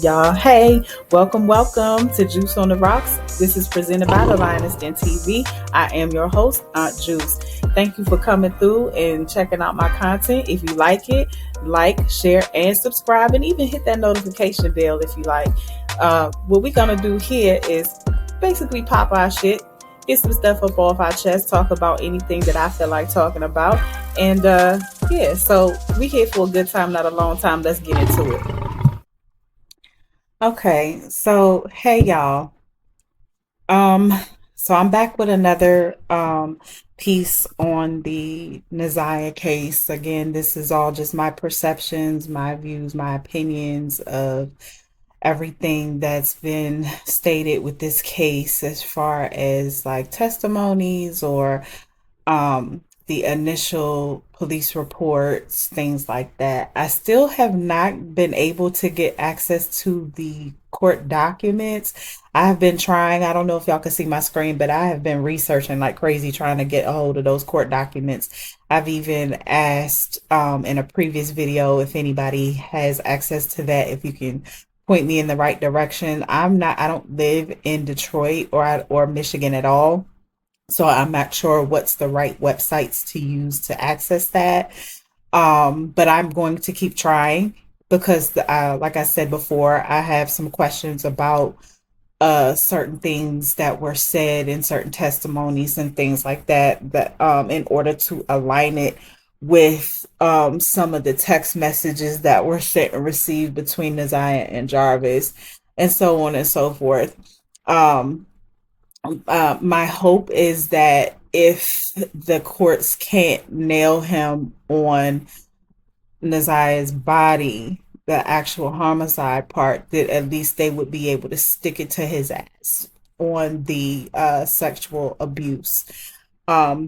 y'all. Hey, welcome to Juice on the Rocks. This is presented by the Lioness Den TV. I am your host, Aunt Juice. Thank you for coming through and checking out my content. If you like, share, and subscribe, and even hit that notification bell if you like. What we're gonna do here is basically pop our shit, get some stuff up off our chest, talk about anything that I feel like talking about, and yeah. So we here for a good time, not a long time. Let's get into it. Okay, so hey y'all. Um, so I'm back with another piece on the Naziah case. Again, this is all just my perceptions, my views, my opinions of everything that's been stated with this case as far as like testimonies or the initial police reports, things like that. I still have not been able to get access to the court documents. I have been trying, I don't know if y'all can see my screen, but I have been researching like crazy trying to get a hold of those court documents. I've even asked in a previous video if anybody has access to that, if you can point me in the right direction. I don't live in Detroit or Michigan at all. So I'm not sure what's the right websites to use to access that. But I'm going to keep trying because, like I said before, I have some questions about certain things that were said in certain testimonies and things like that. That in order to align it with some of the text messages that were sent and received between Naziah and Jarvis, and so on and so forth. Um, my hope is that if the courts can't nail him on Naziah's body, the actual homicide part, that at least they would be able to stick it to his ass on the sexual abuse,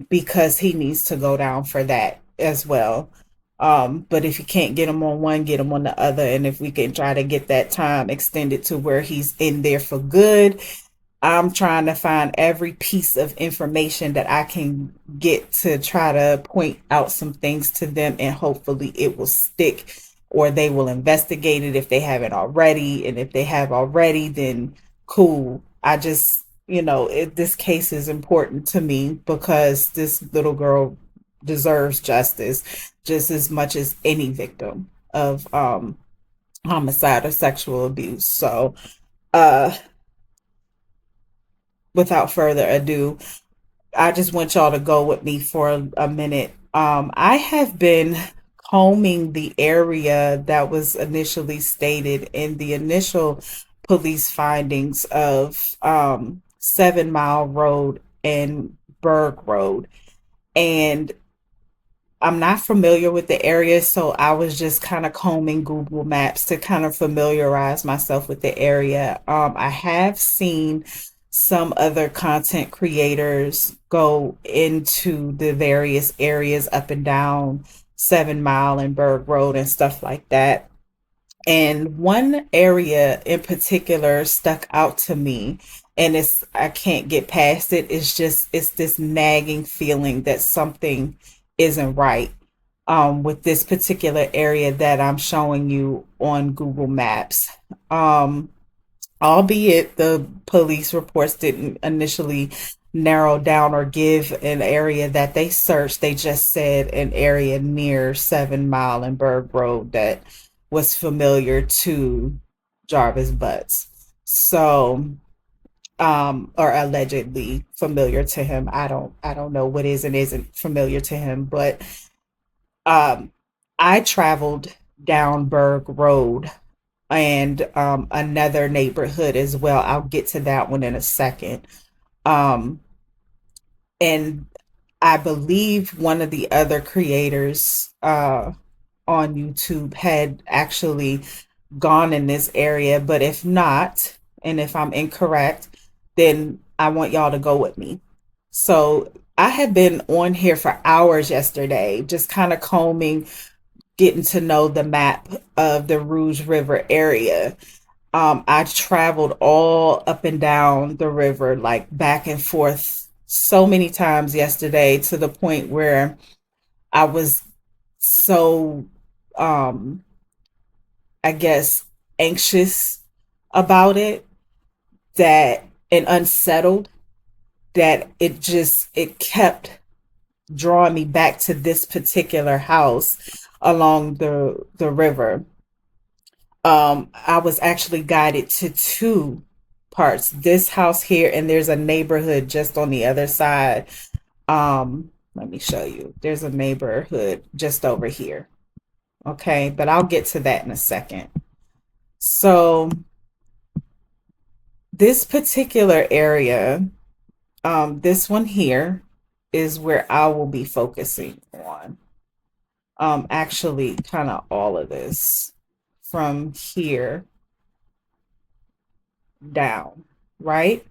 because he needs to go down for that as well. But if you can't get him on one, get him on the other. And if we can try to get that time extended to where he's in there for good, I'm trying to find every piece of information that I can get to try to point out some things to them, and hopefully it will stick or they will investigate it if they haven't already. And if they have already, then cool. This case is important to me because this little girl deserves justice just as much as any victim of homicide or sexual abuse. So, uh, without further ado, I just want y'all to go with me for a minute. I have been combing the area that was initially stated in the initial police findings of 7 Mile Road and Berg Road. And I'm not familiar with the area, so I was just kind of combing Google Maps to kind of familiarize myself with the area. I have seen some other content creators go into the various areas up and down 7 Mile and Berg Road and stuff like that. And one area in particular stuck out to me, and I can't get past it. It's this nagging feeling that something isn't right with this particular area that I'm showing you on Google Maps. Albeit the police reports didn't initially narrow down or give an area that they searched, they just said an area near 7 Mile and Berg Road that was familiar to Jarvis Butts. So, or allegedly familiar to him. I don't know what is and isn't familiar to him, but um, I traveled down Berg Road and another neighborhood as well. I'll get to that one in a second. Um, and I believe one of the other creators on YouTube had actually gone in this area, but if not, and if I'm incorrect, then I want y'all to go with me. So I had been on here for hours yesterday, just kind of combing, getting to know the map of the Rouge River area. I traveled all up and down the river, like back and forth so many times yesterday to the point where I was so, um, I guess, anxious about it, that and unsettled, that it kept drawing me back to this particular house along the river. I was actually guided to two parts. This house here, and there's a neighborhood just on the other side. Let me show you. There's a neighborhood just over here. Okay, but I'll get to that in a second. So this particular area, this one here is where I will be focusing on. Actually, kind of all of this from here down, right?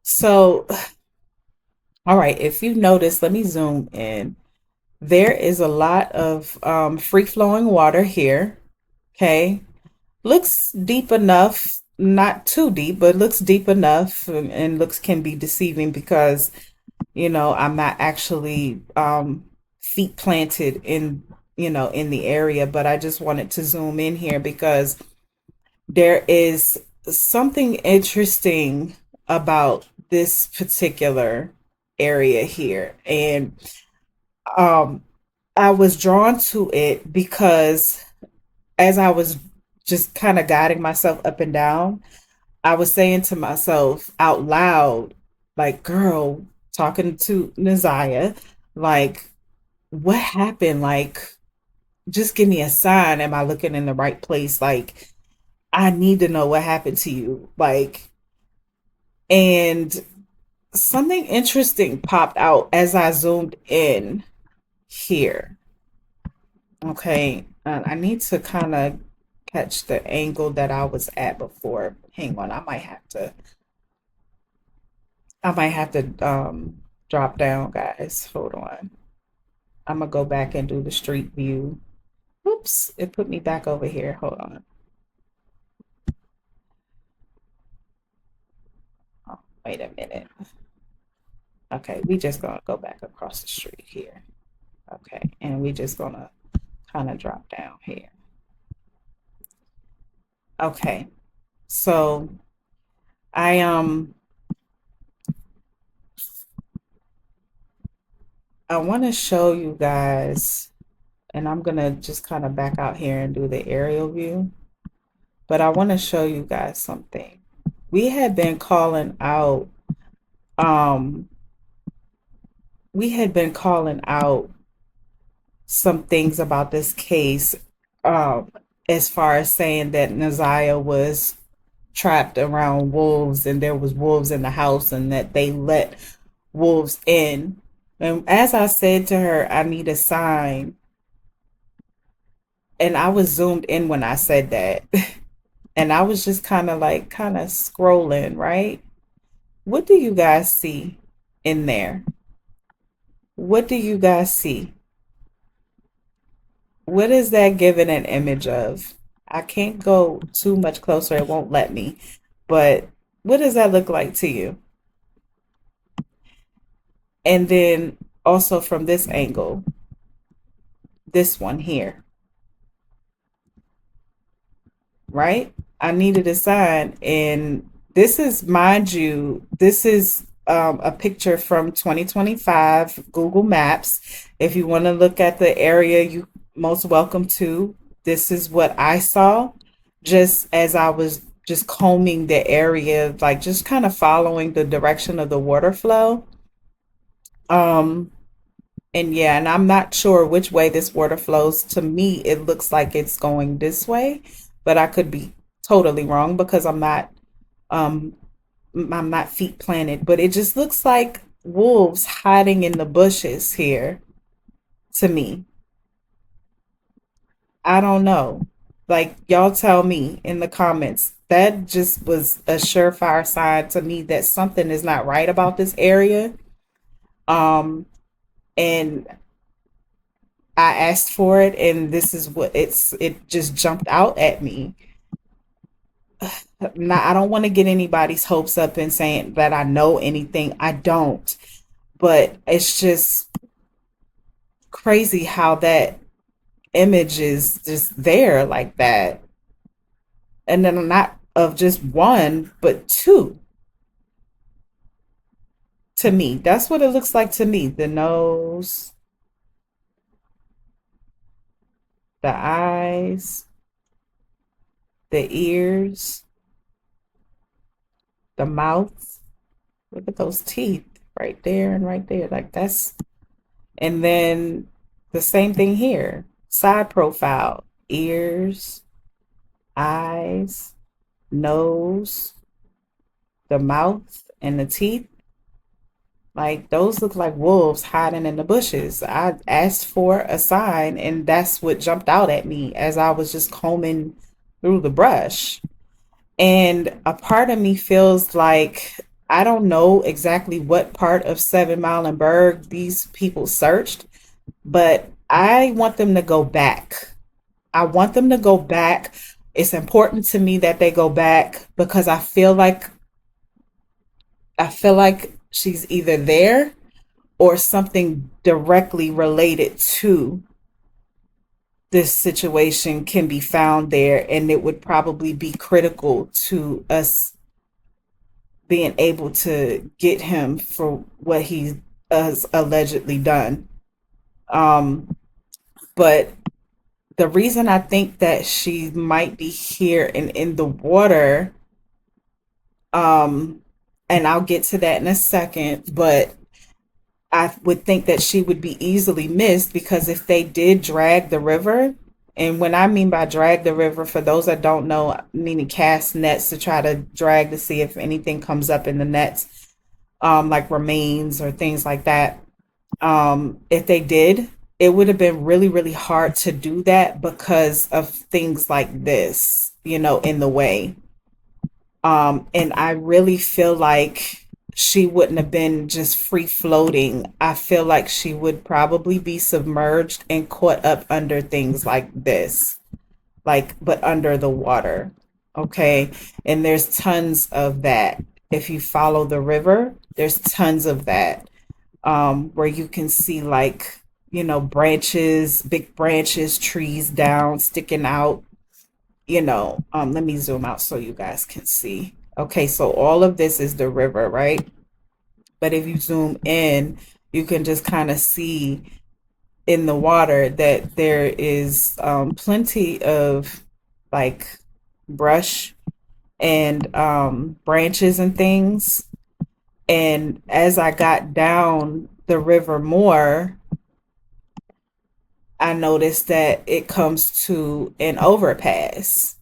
So, all right, if you notice, let me zoom in. There is a lot of free flowing water here. Okay, looks deep enough, not too deep, but looks deep enough, and looks can be deceiving because I'm not actually feet planted in in the area, but I just wanted to zoom in here because there is something interesting about this particular area here. And um I was drawn to it because as I was just kind of guiding myself up and down, I was saying to myself out loud, like, girl, talking to Naziah, like, what happened? Like, just give me a sign. Am I looking in the right place? Like, I need to know what happened to you. Like, and something interesting popped out as I zoomed in here. Okay. I need to kind of catch the angle that I was at before. Hang on, I might have to drop down, guys. Hold on. I'm gonna go back and do the street view. Oops, it put me back over here. Hold on. Oh, wait a minute. Okay, we just gonna go back across the street here. Okay, and we just gonna kind of drop down here. Okay, so I I want to show you guys, and I'm gonna just kind of back out here and do the aerial view. But I want to show you guys something. We had been calling out, um, we had been calling out some things about this case, um, as far as saying that Naziah was trapped around wolves and there was wolves in the house and that they let wolves in. And as I said to her, I need a sign. And I was zoomed in when I said that. And I was just kind of scrolling, right? What do you guys see in there? What do you guys see? What is that giving an image of? I can't go too much closer, it won't let me. But what does that look like to you? And then also from this angle, this one here, right? I needed a sign. And this is, mind you, this is a picture from 2025 Google Maps. If you want to look at the area, you most welcome to. This is what I saw just as I was just combing the area, like just kind of following the direction of the water flow. Um, and yeah, and I'm not sure which way this water flows. To me, it looks like it's going this way, but I could be totally wrong because um I'm not feet planted, but it just looks like wolves hiding in the bushes here to me. I don't know. Like, y'all tell me in the comments. That just was a surefire sign to me that something is not right about this area. Um, and I asked for it, and this is what it just jumped out at me. Now, I don't want to get anybody's hopes up in saying that I know anything. I don't. But it's just crazy how that image is just there like that. And then not of just one, but two to me. That's what it looks like to me. The nose, the eyes, the ears, the mouth. Look at those teeth right there and right there. Like that's, and then the same thing here. Side profile, ears, eyes, nose, the mouth, and the teeth. Like those look like wolves hiding in the bushes. I asked for a sign, and that's what jumped out at me as I was just combing through the brush. And a part of me feels like I don't know exactly what part of Seven Mile and Berg these people searched, but I want them to go back. I want them to go back. It's important to me that they go back because I feel like she's either there or something directly related to this situation can be found there, and it would probably be critical to us being able to get him for what he has allegedly done. Um, but the reason I think that she might be here and in the water, um, and I'll get to that in a second, but I would think that she would be easily missed because if they did drag the river, and when I mean by drag the river, for those that don't know, meaning cast nets to try to drag to see if anything comes up in the nets, like remains or things like that. If they did, it would have been really, really hard to do that because of things like this, in the way. And I really feel like she wouldn't have been just free floating. I feel like she would probably be submerged and caught up under things like this, like, but under the water. Okay. And there's tons of that. If you follow the river, there's tons of that, where you can see, like, branches, big branches, trees down, sticking out, let me zoom out so you guys can see. Okay, so all of this is the river, right? But if you zoom in, you can just kind of see in the water that there is plenty of, like, brush and branches and things. And as I got down the river more, I noticed that it comes to an overpass,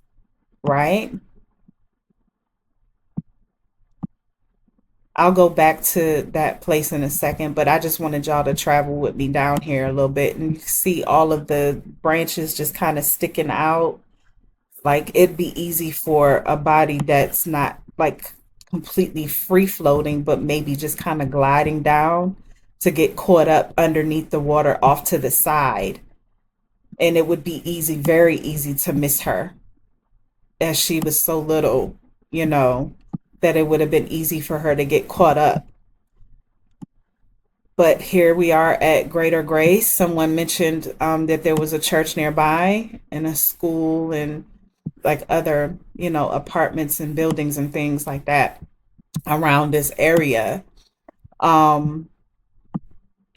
right? I'll go back to that place in a second, but I just wanted y'all to travel with me down here a little bit and see all of the branches just kind of sticking out. Like it'd be easy for a body that's not like completely free floating, but maybe just kind of gliding down to get caught up underneath the water off to the side. And it would be easy, very easy to miss her as she was so little, you know, that it would have been easy for her to get caught up. But here we are at Greater Grace. Someone mentioned that there was a church nearby and a school and like other, apartments and buildings and things like that around this area. Um,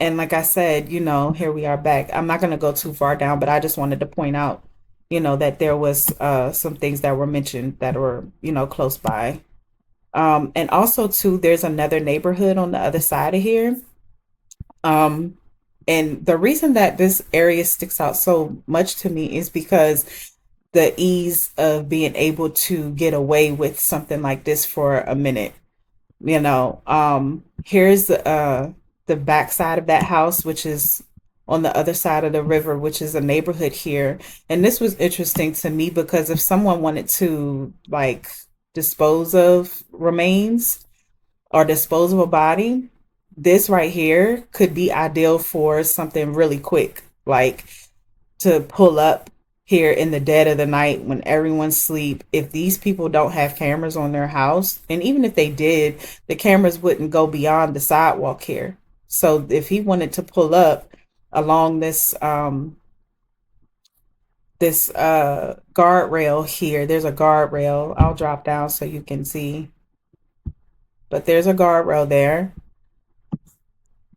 and like I said, here we are back. I'm not going to go too far down, but I just wanted to point out, that there was some things that were mentioned that were, close by. And also too, there's another neighborhood on the other side of here. Um, and the reason that this area sticks out so much to me is because the ease of being able to get away with something like this for a minute. Here's the back side of that house, which is on the other side of the river, which is a neighborhood here. And this was interesting to me because if someone wanted to, like, dispose of remains or dispose of a body, this right here could be ideal for something really quick, like to pull up here in the dead of the night when everyone's asleep. If these people don't have cameras on their house, and even if they did, the cameras wouldn't go beyond the sidewalk here. So if he wanted to pull up along this guardrail here. There's a guardrail. I'll drop down so you can see. But there's a guardrail there.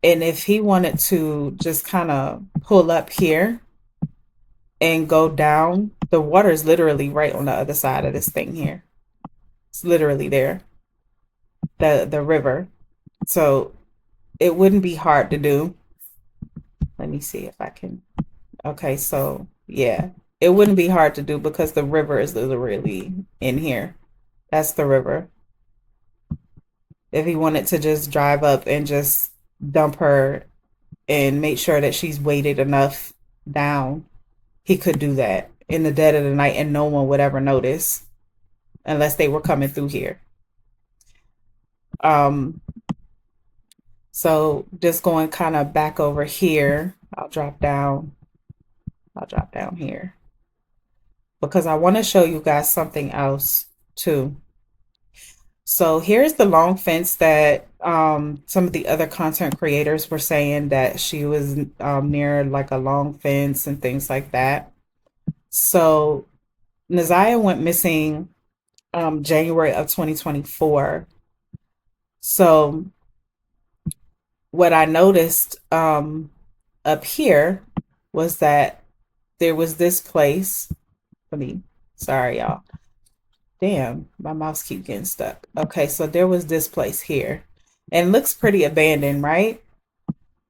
And if he wanted to just kind of pull up here and go down, the water is literally right on the other side of this thing here. It's literally there, the river. So it wouldn't be hard to do. Let me see if I can. Okay, so yeah, it wouldn't be hard to do because the river is literally in here. That's the river. If he wanted to just drive up and just dump her and make sure that she's weighted enough down, he could do that in the dead of the night and no one would ever notice unless they were coming through here. Um, so just going kind of back over here, I'll drop down. I'll drop down here because I want to show you guys something else too. So here's the long fence that some of the other content creators were saying that she was near like a long fence and things like that. So Naziah went missing January of 2024. So what I noticed up here was that there was this place. Let me, sorry, y'all. Damn, my mouse keep getting stuck. Okay, so there was this place here. And it looks pretty abandoned, right?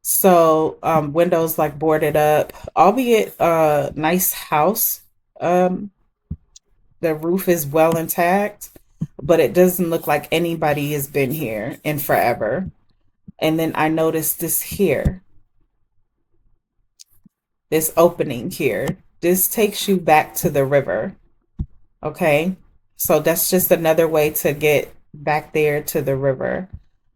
So windows like boarded up, albeit a nice house. Um, the roof is well intact, but it doesn't look like anybody has been here in forever. And then I noticed this here, this opening here. This takes you back to the river. Okay. So that's just another way to get back there to the river.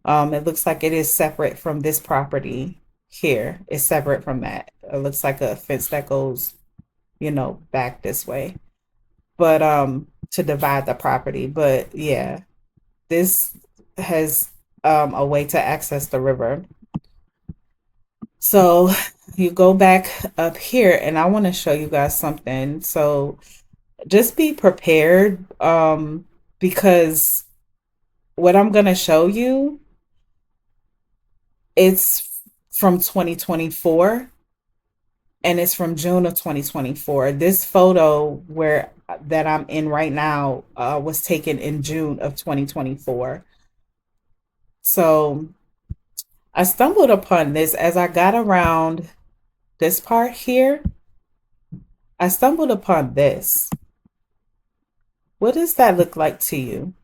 It looks like it is separate from this property here. It's separate from that. It looks like a fence that goes, back this way. But to divide the property. But yeah, this has a way to access the river. So you go back up here and I want to show you guys something. So just be prepared because what I'm going to show you, it's from 2024 and it's from June of 2024. This photo where that I'm in right now was taken in June of 2024. So I stumbled upon this as I got around this part here. I stumbled upon this. What does that look like to you?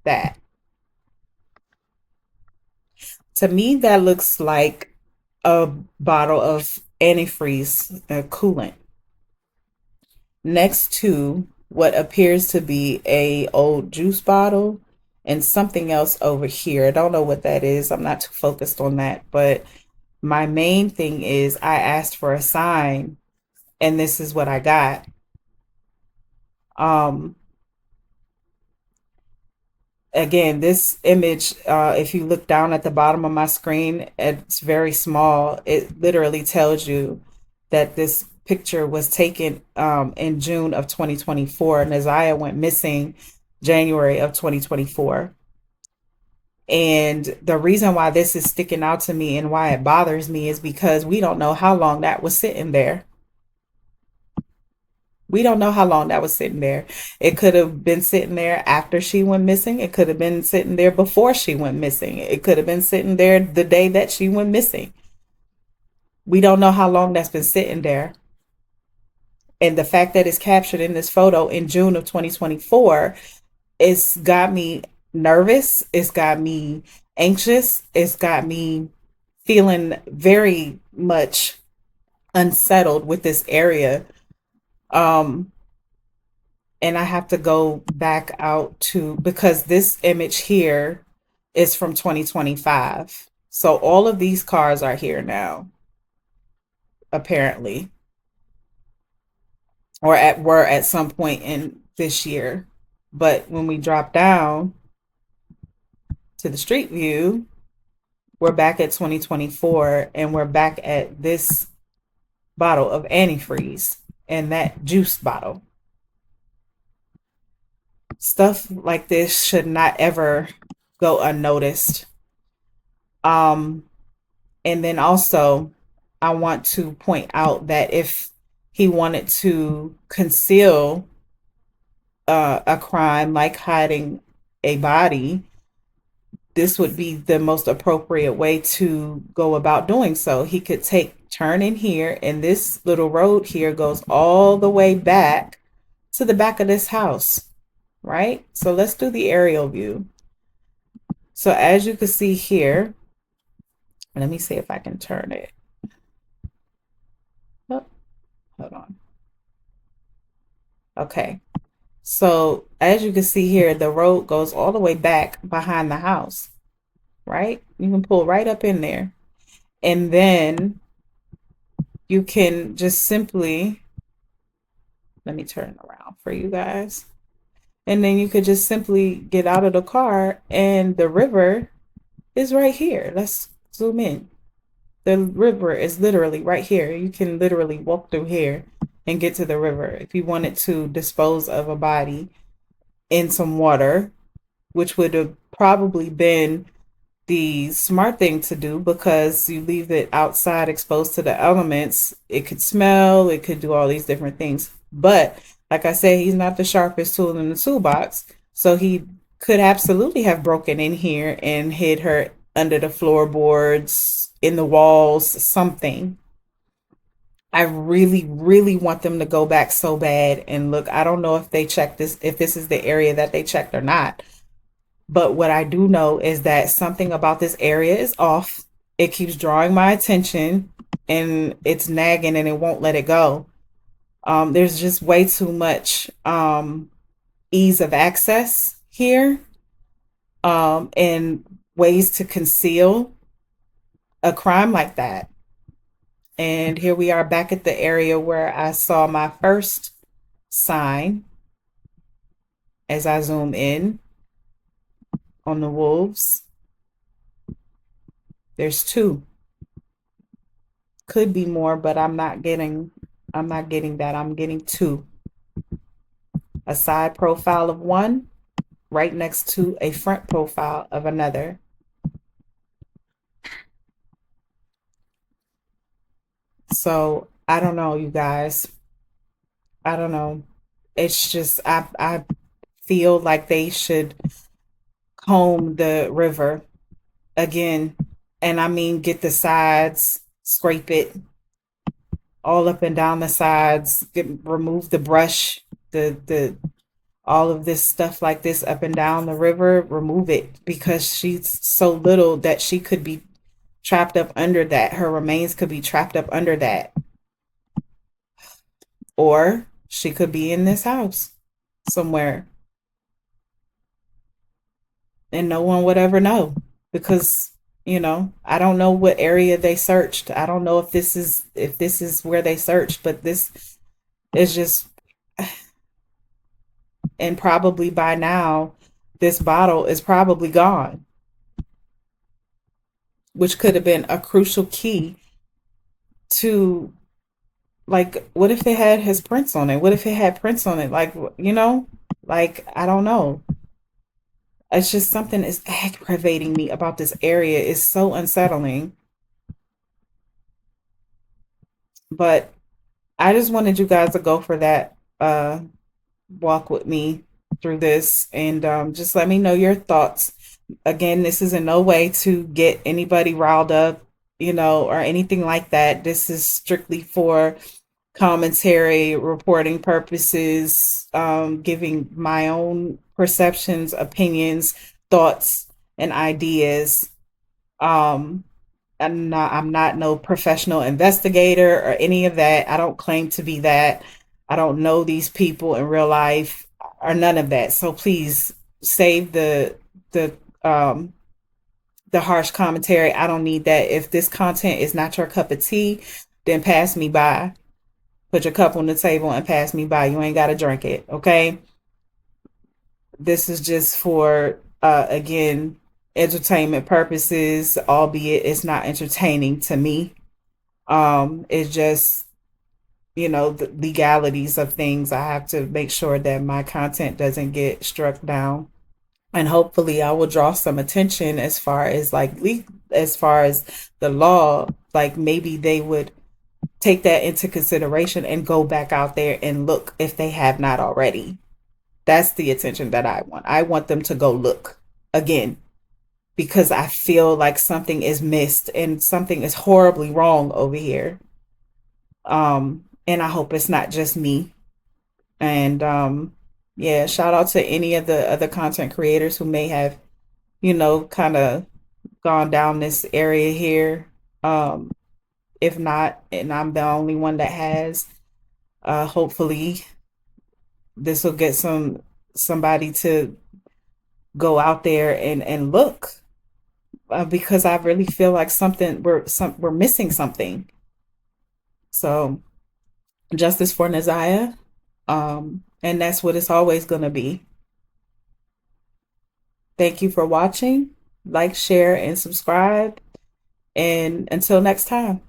That. To me, that looks like a bottle of antifreeze coolant next to what appears to be a old juice bottle and something else over here. I don't know what that is. I'm not too focused on that, but my main thing is I asked for a sign and this is what I got. Um, Again, this image, if you look down at the bottom of my screen, it's very small. It literally tells you that this picture was taken in June of 2024. Naziah went missing January of 2024. And the reason why this is sticking out to me and why it bothers me is because we don't know how long that was sitting there. We don't know how long that was sitting there. It could have been sitting there after she went missing. It could have been sitting there before she went missing. It could have been sitting there the day that she went missing. We don't know how long that's been sitting there. And the fact that it's captured in this photo in June of 2024, it's got me nervous. It's got me anxious. It's got me feeling very much unsettled with this area. Um, and I have to go back out to because this image here is from 2025. So all of these cars are here now, apparently, or were at some point in this year. But when we drop down to the street view, we're back at 2024 and we're back at this bottle of antifreeze and that juice bottle. Stuff like this should not ever go unnoticed. Um, and then also, I want to point out that if he wanted to conceal a crime like hiding a body, this would be the most appropriate way to go about doing so. He could turn in here, and this little road here goes all the way back to the back of this house, right? So let's do the aerial view. So as you can see here, let me see if I can turn it. Oh, hold on. Okay. So as you can see here, the road goes all the way back behind the house, right? You can pull right up in there. And then you can just simply, let me turn around for you guys. And then you could just simply get out of the car and the river is right here. Let's zoom in. The river is literally right here. You can literally walk through here and get to the river if you wanted to dispose of a body in some water, which would have probably been the smart thing to do because you leave it outside exposed to the elements. It could smell, it could do all these different things. But like I said, he's not the sharpest tool in the toolbox. So he could absolutely have broken in here and hid her under the floorboards, in the walls, something. I really, really want them to go back so bad and look. I don't know if they checked this, if this is the area that they checked or not. But what I do know is that something about this area is off. It keeps drawing my attention and it's nagging and it won't let it go. There's just way too much ease of access here, and ways to conceal a crime like that. And here we are back at the area where I saw my first sign as I zoom in on the wolves. There's two. Could be more, but I'm not getting that. I'm getting two. A side profile of one right next to a front profile of another. So I don't know, you guys. I don't know. It's just I feel like they should comb the river again. And I mean get the sides, scrape it all up and down the sides, remove the brush, the all of this stuff like this up and down the river, remove it because she's so little that she could be trapped up under that. Her remains could be trapped up under that. Or she could be in this house somewhere and no one would ever know because I don't know what area they searched. I don't know if this is where they searched, but this is just, and probably by now this bottle is probably gone, which could have been a crucial key to, like, what if it had his prints on it? What if it had prints on it? Like, I don't know. It's just something is aggravating me about this area. It's so unsettling. But I just wanted you guys to go for that walk with me through this and just let me know your thoughts. Again, this is in no way to get anybody riled up, or anything like that. This is strictly for commentary, reporting purposes, giving my own perceptions, opinions, thoughts, and ideas. Um, I'm not no professional investigator or any of that. I don't claim to be that. I don't know these people in real life or none of that. So please save the um the harsh commentary. I don't need that. If this content is not your cup of tea, then pass me by. Put your cup on the table and pass me by. You ain't got to drink it, okay? This is just for again, entertainment purposes, albeit it's not entertaining to me. It's just the legalities of things. I have to make sure that my content doesn't get struck down. And hopefully I will draw some attention as far as as far as the law, like maybe they would take that into consideration and go back out there and look if they have not already. That's the attention that I want. I want them to go look again because I feel like something is missed and something is horribly wrong over here. And I hope it's not just me. And yeah, shout out to any of the other content creators who may have, kind of gone down this area here. Um, if not, and I'm the only one that has, hopefully this will get somebody to go out there and look, because I really feel like we're missing something. So justice for Naziah, and that's what it's always going to be. Thank you for watching. Like, share, and subscribe. And until next time.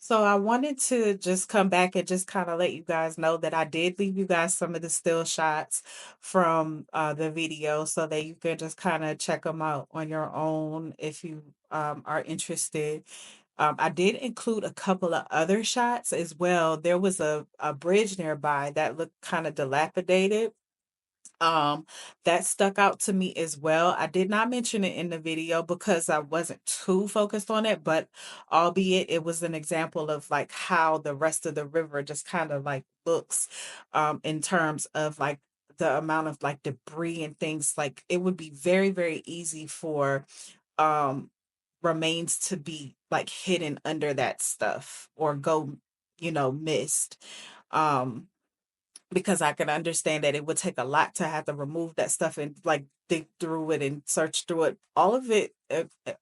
So I wanted to just come back and just kind of let you guys know that I did leave you guys some of the still shots from the video so that you can just kind of check them out on your own if you are interested. I did include a couple of other shots as well. There was a bridge nearby that looked kind of dilapidated, um, that stuck out to me as well. I did not mention it in the video because I wasn't too focused on it, but albeit it was an example of like how the rest of the river just kind of like looks, in terms of like the amount of like debris and things. Like it would be very, very easy for um remains to be like hidden under that stuff or go, missed. Um because I can understand that it would take a lot to have to remove that stuff and like dig through it and search through it. All of it,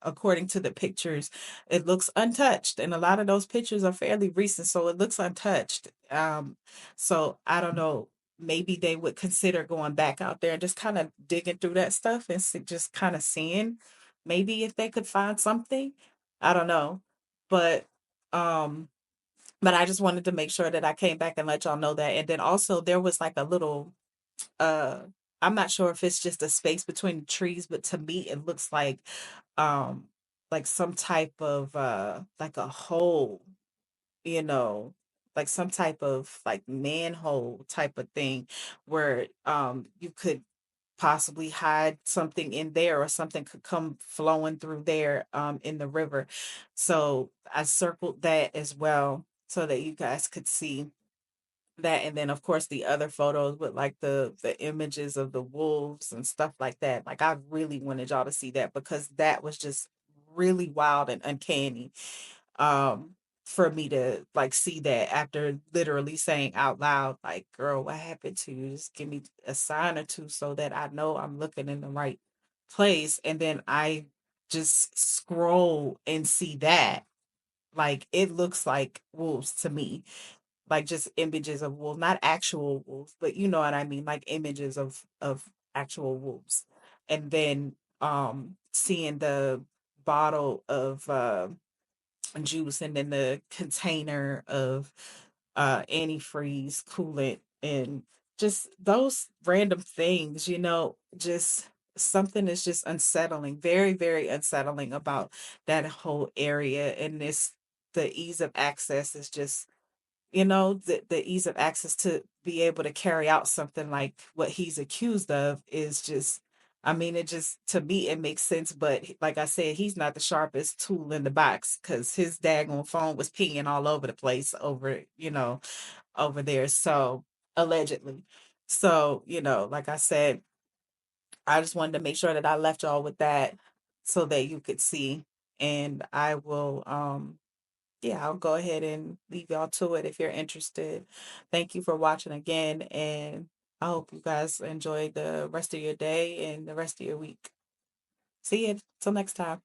according to the pictures, it looks untouched, and a lot of those pictures are fairly recent, so it looks untouched. So I don't know. Maybe they would consider going back out there and just kind of digging through that stuff and just kind of seeing maybe if they could find something. I don't know, but um but I just wanted to make sure that I came back and let y'all know that. And then also there was like a little uh I'm not sure if it's just a space between the trees, but to me it looks um like some type of like a hole, you know, like some type of like manhole type of thing where you could possibly hide something in there or something could come flowing through there in the river. So I circled that as well so that you guys could see that. And then of course the other photos with like the images of the wolves and stuff like that. Like I really wanted y'all to see that because that was just really wild and uncanny, um for me to like see that after literally saying out loud, like, girl, what happened to you? Just give me a sign or two so that I know I'm looking in the right place. And then I just scroll and see that, like, it looks like wolves to me, like just images of wolves, not actual wolves, but you know what I mean, like images of actual wolves. And then seeing the bottle of juice and then the container of antifreeze coolant and just those random things, just something is just unsettling, very, very unsettling about that whole area. And this the ease of access is just, the ease of access to be able to carry out something like what he's accused of is just, I mean, it just, to me, it makes sense. But like I said, he's not the sharpest tool in the box because his daggone phone was pinging all over the place over there. So allegedly. So, like I said, I just wanted to make sure that I left y'all with that so that you could see. And I will, yeah, I'll go ahead and leave y'all to it if you're interested. Thank you for watching again, and I hope you guys enjoy the rest of your day and the rest of your week. See you till next time.